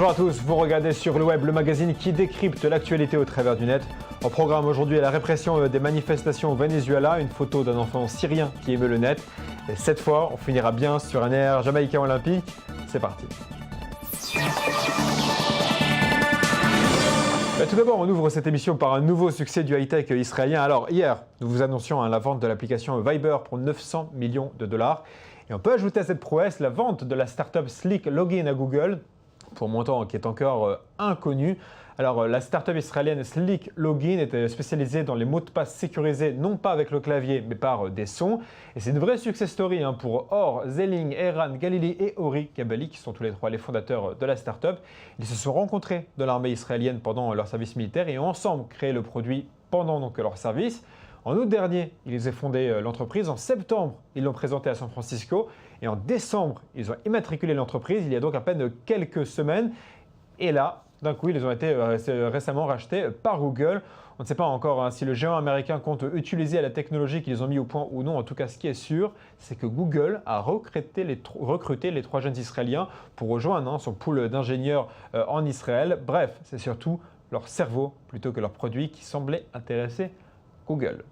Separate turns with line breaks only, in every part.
Bonjour à tous, vous regardez sur le web le magazine qui décrypte l'actualité au travers du net. Au programme aujourd'hui, la répression des manifestations au Venezuela, une photo d'un enfant syrien qui émeut le net. Et cette fois, on finira bien sur un air jamaïcain olympique. C'est parti. Tout d'abord, on ouvre cette émission par un nouveau succès du high-tech israélien. Alors hier, nous vous annoncions la vente de l'application Viber pour 900 millions de dollars. Et on peut ajouter à cette prouesse la vente de la start-up Slick Login à Google, pour un montant qui est encore inconnu. Alors la start-up israélienne Slick Login est spécialisée dans les mots de passe sécurisés, non pas avec le clavier, mais par des sons. Et c'est une vraie success story pour Or, Zelling, Eran, Galili et Ori Kabali, qui sont tous les trois les fondateurs de la start-up. Ils se sont rencontrés dans l'armée israélienne pendant leur service militaire et ont ensemble créé le produit pendant leur service. En août dernier, ils ont fondé l'entreprise. En septembre, ils l'ont présenté à San Francisco. Et en décembre, ils ont immatriculé l'entreprise. Il y a donc à peine quelques semaines. Et là, d'un coup, ils ont été récemment rachetés par Google. On ne sait pas encore si le géant américain compte utiliser la technologie qu'ils ont mis au point ou non. En tout cas, ce qui est sûr, c'est que Google a recruté les trois jeunes Israéliens pour rejoindre son pool d'ingénieurs en Israël. Bref, c'est surtout leur cerveau plutôt que leurs produits qui semblaient intéresser Google.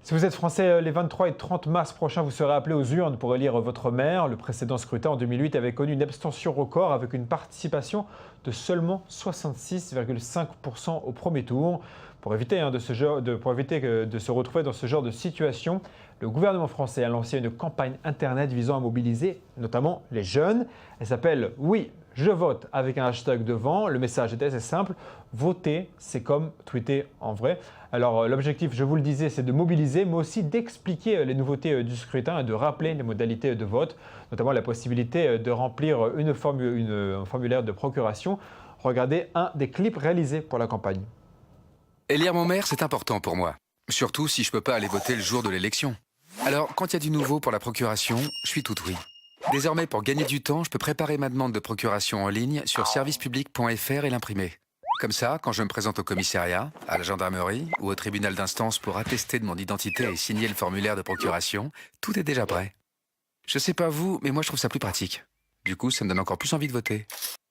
Si vous êtes français, les 23 et 30 mars prochains, vous serez appelé aux urnes pour élire votre maire. Le précédent scrutin en 2008 avait connu une abstention record avec une participation de seulement 66,5% au premier tour. Pour éviter de se retrouver dans ce genre de situation, le gouvernement français a lancé une campagne internet visant à mobiliser notamment les jeunes. Elle s'appelle « Oui, je vote » avec un hashtag devant. Le message est assez simple. Voter, c'est comme tweeter en vrai. Alors l'objectif, je vous le disais, c'est de mobiliser, mais aussi d'expliquer les nouveautés du scrutin et de rappeler les modalités de vote, notamment la possibilité de remplir un formulaire de procuration. Regardez un des clips réalisés pour la campagne.
Élire mon maire, c'est important pour moi. Surtout si je ne peux pas aller voter le jour de l'élection. Alors, quand il y a du nouveau pour la procuration, je suis tout oui. Désormais, pour gagner du temps, je peux préparer ma demande de procuration en ligne sur servicepublic.fr et l'imprimer. Comme ça, quand je me présente au commissariat, à la gendarmerie ou au tribunal d'instance pour attester de mon identité et signer le formulaire de procuration, tout est déjà prêt. Je sais pas vous, mais moi je trouve ça plus pratique. Du coup, ça me donne encore plus envie de voter.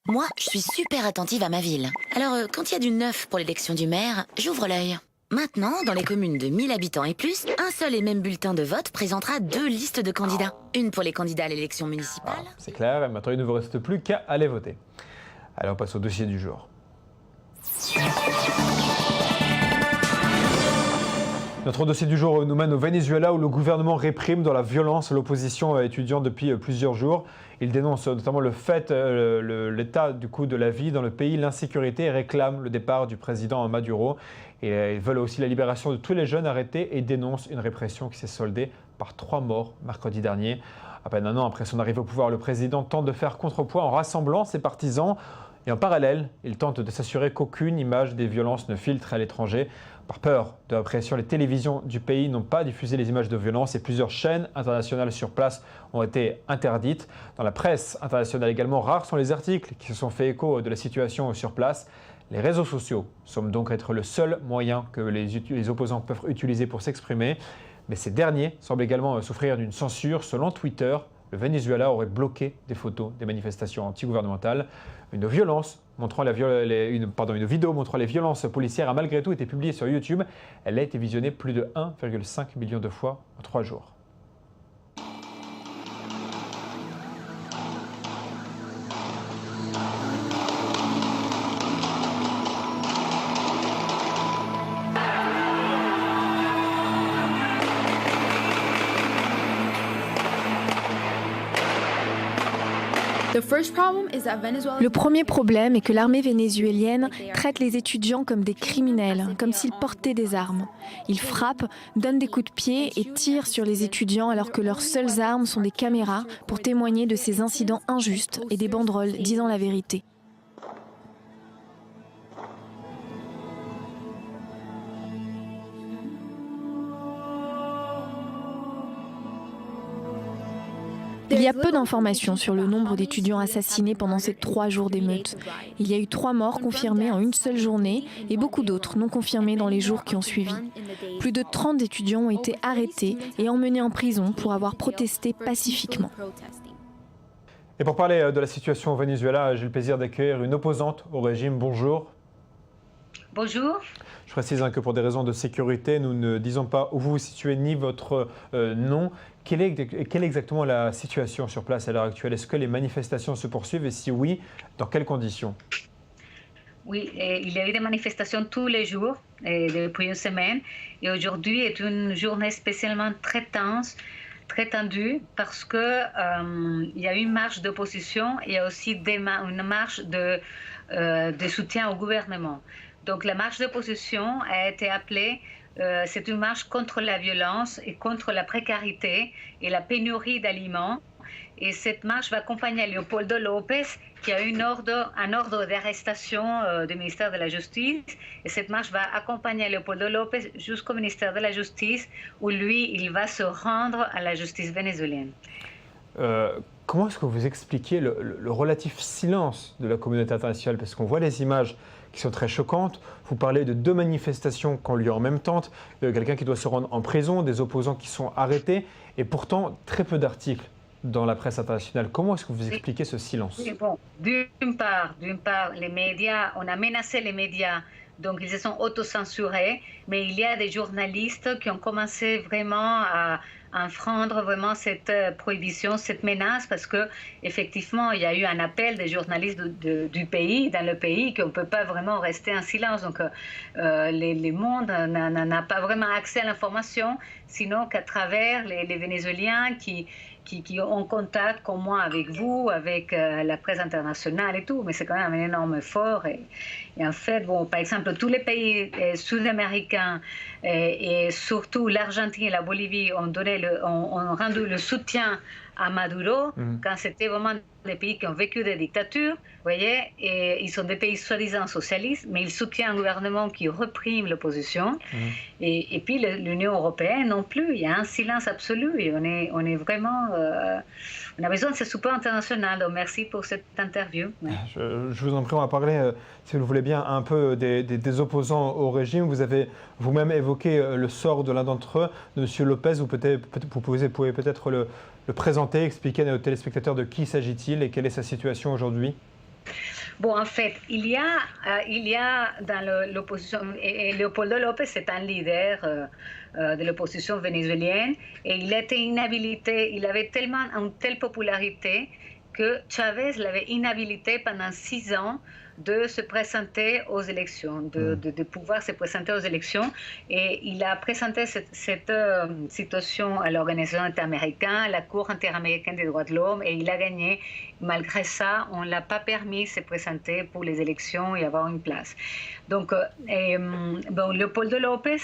Moi, je suis super attentive à ma ville. Alors, quand il y a du neuf pour l'élection du maire, j'ouvre l'œil. Maintenant, dans les communes de 1000 habitants et plus, un seul et même bulletin de vote présentera 2 listes de candidats. Une pour les candidats à l'élection municipale.
C'est clair, et maintenant il ne vous reste plus qu'à aller voter. Allez, on passe au dossier du jour. Notre dossier du jour nous mène au Venezuela où le gouvernement réprime dans la violence l'opposition étudiante depuis plusieurs jours. Il dénonce notamment l'état de la vie dans le pays, l'insécurité et réclame le départ du président Maduro. Et ils veulent aussi la libération de tous les jeunes arrêtés et dénoncent une répression qui s'est soldée par 3 morts mercredi dernier. À peine un an après son arrivée au pouvoir, le président tente de faire contrepoids en rassemblant ses partisans. Et en parallèle, il tente de s'assurer qu'aucune image des violences ne filtre à l'étranger. Par peur de la pression, les télévisions du pays n'ont pas diffusé les images de violence et plusieurs chaînes internationales sur place ont été interdites. Dans la presse internationale également, rares sont les articles qui se sont fait écho de la situation sur place. Les réseaux sociaux semblent donc être le seul moyen que les opposants peuvent utiliser pour s'exprimer. Mais ces derniers semblent également souffrir d'une censure. Selon Twitter, le Venezuela aurait bloqué des photos des manifestations anti-gouvernementales. Une vidéo montrant les violences policières a malgré tout été publiée sur YouTube. Elle a été visionnée plus de 1,5 million de fois en 3 jours.
Le premier problème est que l'armée vénézuélienne traite les étudiants comme des criminels, comme s'ils portaient des armes. Ils frappent, donnent des coups de pied et tirent sur les étudiants alors que leurs seules armes sont des caméras pour témoigner de ces incidents injustes et des banderoles disant la vérité. Il y a peu d'informations sur le nombre d'étudiants assassinés pendant ces 3 jours d'émeutes. Il y a eu 3 morts confirmés en une seule journée et beaucoup d'autres non confirmés dans les jours qui ont suivi. Plus de 30 étudiants ont été arrêtés et emmenés en prison pour avoir protesté pacifiquement.
Et pour parler de la situation au Venezuela, j'ai le plaisir d'accueillir une opposante au régime. Bonjour.
Bonjour.
Je précise que pour des raisons de sécurité, nous ne disons pas où vous vous situez ni votre nom. Quelle est exactement la situation sur place à l'heure actuelle? Est-ce que les manifestations se poursuivent et si oui, dans quelles conditions?
Oui, il y a eu des manifestations tous les jours depuis une semaine et aujourd'hui est une journée spécialement très tense, très tendue parce que il y a eu une marche d'opposition et il y a aussi une marche de soutien au gouvernement. Donc la marche d'opposition a été appelée, c'est une marche contre la violence et contre la précarité et la pénurie d'aliments. Et cette marche va accompagner Leopoldo López, qui a eu un ordre d'arrestation du ministère de la Justice. Et cette marche va accompagner Leopoldo López jusqu'au ministère de la Justice, où lui, il va se rendre à la justice vénézuélienne.
Comment est-ce que vous expliquez le relatif silence de la communauté internationale? Parce qu'on voit les images qui sont très choquantes. Vous parlez de 2 manifestations qui ont lieu en même temps, quelqu'un qui doit se rendre en prison, des opposants qui sont arrêtés, et pourtant très peu d'articles dans la presse internationale. Comment est-ce que vous expliquez ce silence?
Bon, d'une part, les médias, on a menacé les médias, donc ils se sont autocensurés, mais il y a des journalistes qui ont commencé vraiment à enfreindre vraiment cette prohibition, cette menace, parce que effectivement, il y a eu un appel des journalistes du pays, dans le pays, qu'on ne peut pas vraiment rester en silence. Donc, le monde n'a pas vraiment accès à l'information, sinon qu'à travers les Vénézuéliens qui ont contact comme moi avec vous, avec la presse internationale et tout, mais c'est quand même un énorme effort. Et en fait, bon, par exemple, tous les pays sud-américains et surtout l'Argentine et la Bolivie ont rendu le soutien à Maduro quand c'était vraiment des pays qui ont vécu des dictatures, vous voyez, et ils sont des pays soi-disant socialistes, mais ils soutiennent un gouvernement qui réprime l'opposition. Et puis l'Union européenne non plus, il y a un silence absolu et on est vraiment... on a besoin de ce support international, donc merci pour cette interview. Ouais.
Je vous en prie, on va parler, si vous le voulez bien, un peu des opposants au régime. Vous avez vous-même évoqué le sort de l'un d'entre eux, de M. Lopez. Vous pouvez peut-être le présenter, expliquer à nos téléspectateurs de qui s'agit-il et quelle est sa situation aujourd'hui?
Bon, en fait, il y a dans l'opposition, et Leopoldo López est un leader de l'opposition vénézuélienne, et il a été inhabilité, il avait tellement une telle popularité que Chavez l'avait inhabilité pendant 6 ans de se présenter aux élections, de pouvoir se présenter aux élections. Et il a présenté cette situation à l'Organisation interaméricaine, à la Cour interaméricaine des droits de l'homme, et il a gagné. Malgré ça, on ne l'a pas permis de se présenter pour les élections et avoir une place. Donc, bon, Leopoldo López,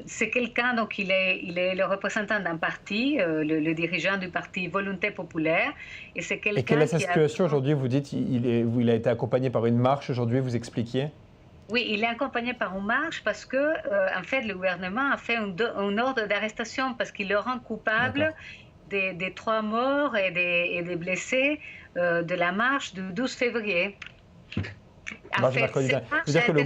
c'est quelqu'un, donc il est le représentant d'un parti, le dirigeant du parti Volonté Populaire. Et c'est quelqu'un.
Et quelle est sa situation aujourd'hui? Vous dites il a été accompagné par une marche aujourd'hui, vous expliquiez?
Oui, il est accompagné par une marche parce que, en fait, le gouvernement a fait un ordre d'arrestation parce qu'il le rend coupable des 3 morts et des blessés de la marche du 12 février.
C'est-à-dire que le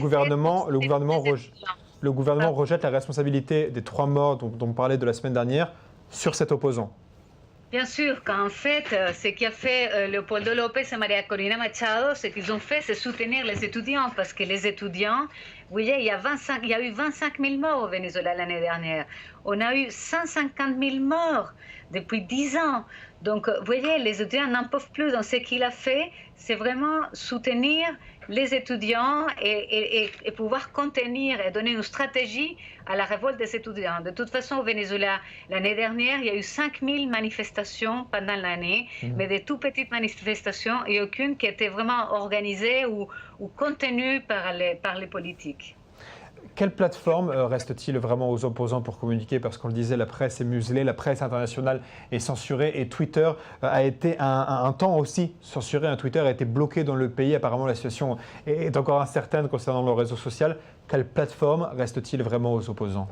gouvernement rejette la responsabilité des 3 morts dont on parlait de la semaine dernière sur cet opposant.
Bien sûr, qu'en fait, ce qu'a fait Leopoldo López et María Corina Machado, ce qu'ils ont fait, c'est soutenir les étudiants, parce que les étudiants, vous voyez, il y a eu 25 000 morts au Venezuela l'année dernière. On a eu 150 000 morts depuis 10 ans. Donc, vous voyez, les étudiants n'en peuvent plus. Donc, ce qu'il a fait, c'est vraiment soutenir les étudiants et pouvoir contenir et donner une stratégie à la révolte des étudiants. De toute façon, au Venezuela, l'année dernière, il y a eu 5000 manifestations pendant l'année, mais des tout petites manifestations et aucune qui était vraiment organisée ou contenue par les politiques.
Quelle plateforme reste-t-il vraiment aux opposants pour communiquer? Parce qu'on le disait, la presse est muselée, la presse internationale est censurée et Twitter a été un temps aussi censuré. Twitter a été bloqué dans le pays. Apparemment, la situation est encore incertaine concernant le réseau social. Quelle plateforme reste-t-il vraiment aux opposants?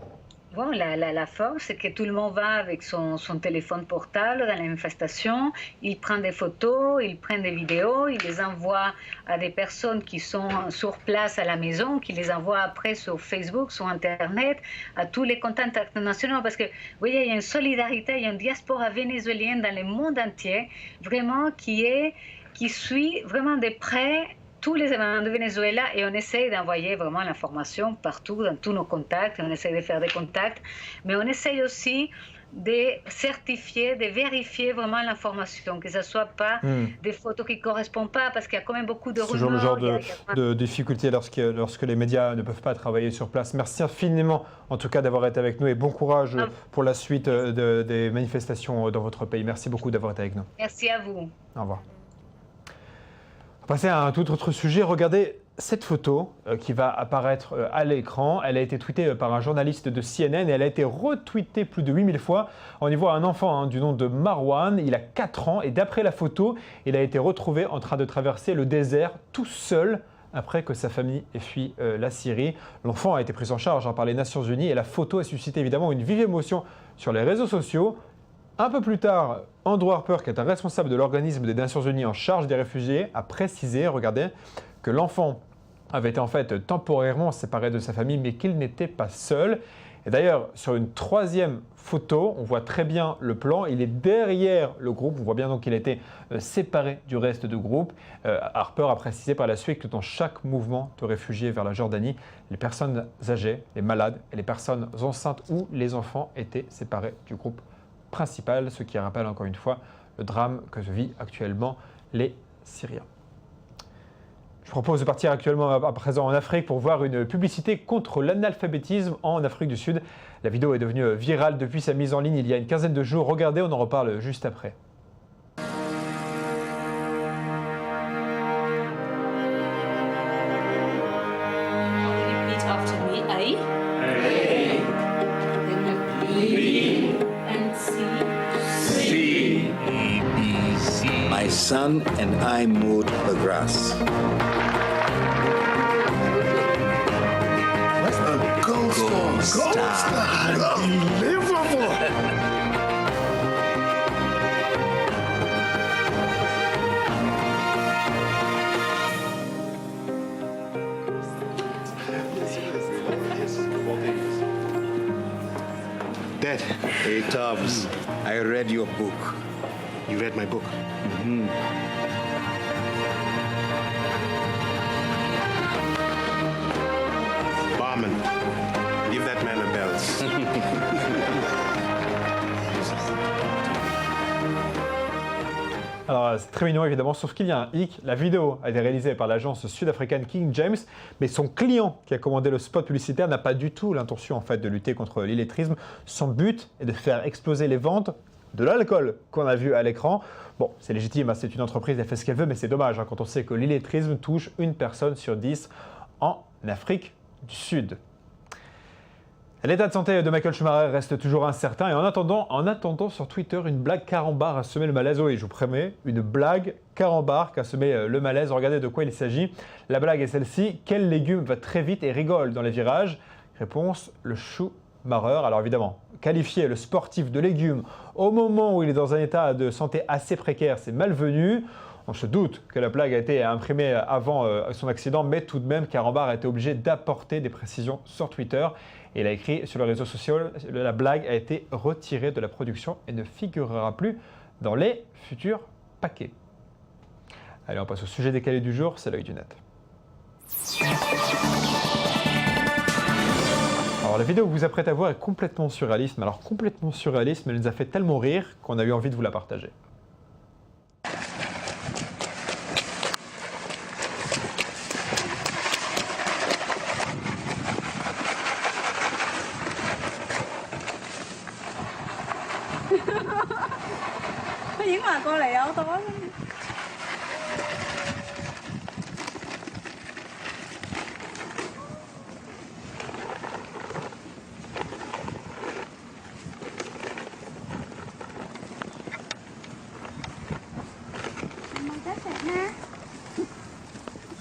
Bon, la force, c'est que tout le monde va avec son téléphone portable dans la manifestation, il prend des photos, il prend des vidéos, il les envoie à des personnes qui sont sur place à la maison, qui les envoient après sur Facebook, sur Internet, à tous les comptes internationaux. Parce que, vous voyez, il y a une solidarité, il y a une diaspora vénézuélienne dans le monde entier, vraiment, qui suit vraiment de près tous les événements de Venezuela et on essaie d'envoyer vraiment l'information partout, dans tous nos contacts, on essaie de faire des contacts, mais on essaie aussi de certifier, de vérifier vraiment l'information, que ce ne soit pas des photos qui ne correspondent pas, parce qu'il y a quand même beaucoup de rumeurs.
C'est toujours le genre de difficulté lorsque les médias ne peuvent pas travailler sur place. Merci infiniment, en tout cas, d'avoir été avec nous et bon courage pour la suite des manifestations dans votre pays. Merci beaucoup d'avoir été avec nous.
Merci à vous.
Au revoir. On va passer à un tout autre sujet. Regardez cette photo qui va apparaître à l'écran. Elle a été tweetée par un journaliste de CNN et elle a été retweetée plus de 8000 fois. On y voit un enfant du nom de Marwan. Il a 4 ans et d'après la photo, il a été retrouvé en train de traverser le désert tout seul après que sa famille ait fui la Syrie. L'enfant a été pris en charge par les Nations Unies et la photo a suscité évidemment une vive émotion sur les réseaux sociaux. Un peu plus tard, Andrew Harper, qui est un responsable de l'organisme des Nations Unies en charge des réfugiés, a précisé, regardez, que l'enfant avait été en fait temporairement séparé de sa famille, mais qu'il n'était pas seul. Et d'ailleurs, sur une 3e photo, on voit très bien le plan. Il est derrière le groupe. On voit bien donc qu'il a été séparé du reste du groupe. Harper a précisé par la suite que dans chaque mouvement de réfugiés vers la Jordanie, les personnes âgées, les malades et les personnes enceintes ou les enfants étaient séparés du groupe principal, ce qui rappelle encore une fois le drame que vivent actuellement les Syriens. Je propose de partir actuellement à présent en Afrique pour voir une publicité contre l'analphabétisme en Afrique du Sud. La vidéo est devenue virale depuis sa mise en ligne il y a une quinzaine de jours. Regardez, on en reparle juste après.
Repeat after me. A. Then B. And C.
My son and I mowed the grass.
A gold star. Gold star. Unbelievable.
Dad. Hey, Tubbs. I read your book.
You read my book? Barman, give that man a bell.
Alors c'est très mignon évidemment, sauf qu'il y a un hic. La vidéo a été réalisée par l'agence sud-africaine King James, mais son client qui a commandé le spot publicitaire n'a pas du tout l'intention en fait de lutter contre l'illettrisme. Son but est de faire exploser les ventes de l'alcool qu'on a vu à l'écran. Bon, c'est légitime, hein, c'est une entreprise, elle fait ce qu'elle veut, mais c'est dommage quand on sait que l'illettrisme touche une personne sur 10 en Afrique du Sud. L'état de santé de Michael Schumacher reste toujours incertain et en attendant sur Twitter, une blague carambar a semé le malaise. Oui, je vous promets, une blague carambar qui a semé le malaise. Regardez de quoi il s'agit. La blague est celle-ci. Quel légume va très vite et rigole dans les virages? Réponse, le chou marreur. Alors évidemment, qualifier le sportif de légume au moment où il est dans un état de santé assez précaire, c'est malvenu. On se doute que la blague a été imprimée avant son accident, mais tout de même, Carambar a été obligé d'apporter des précisions sur Twitter. Et il a écrit sur le réseau social, la blague a été retirée de la production et ne figurera plus dans les futurs paquets. Allez, on passe au sujet décalé du jour, c'est l'œil du net. Alors la vidéo que vous apprêtez à voir est complètement surréaliste, mais alors complètement surréaliste, mais elle nous a fait tellement rire qu'on a eu envie de vous la partager.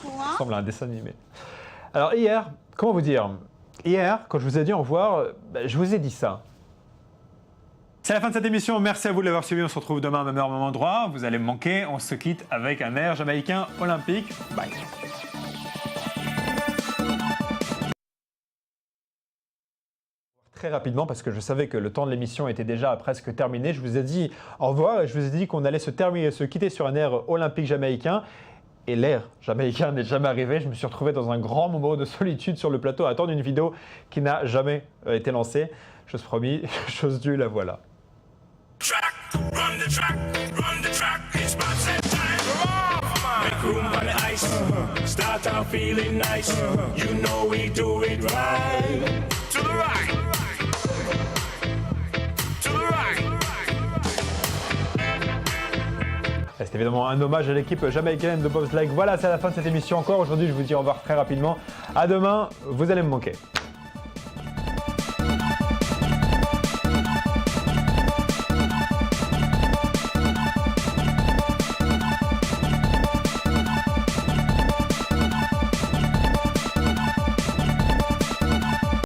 Ça ressemble à un dessin animé. Alors hier, comment vous dire, Hier, quand je vous ai dit au revoir, je vous ai dit ça. C'est la fin de cette émission, merci à vous de l'avoir suivi, on se retrouve demain, même heure, même endroit. Vous allez me manquer, on se quitte avec un air jamaïcain olympique. Bye. Très rapidement, parce que je savais que le temps de l'émission était déjà presque terminé, je vous ai dit au revoir et je vous ai dit qu'on allait se quitter sur un air olympique jamaïcain. Et l'air jamaïcain n'est jamais arrivé. Je me suis retrouvé dans un grand moment de solitude sur le plateau à attendre une vidéo qui n'a jamais été lancée. Chose promis, chose due, la voilà. C'est évidemment un hommage à l'équipe jamaïcaine de bobsleigh. Voilà, c'est la fin de cette émission encore. Aujourd'hui, je vous dis au revoir très rapidement. À demain, vous allez me manquer.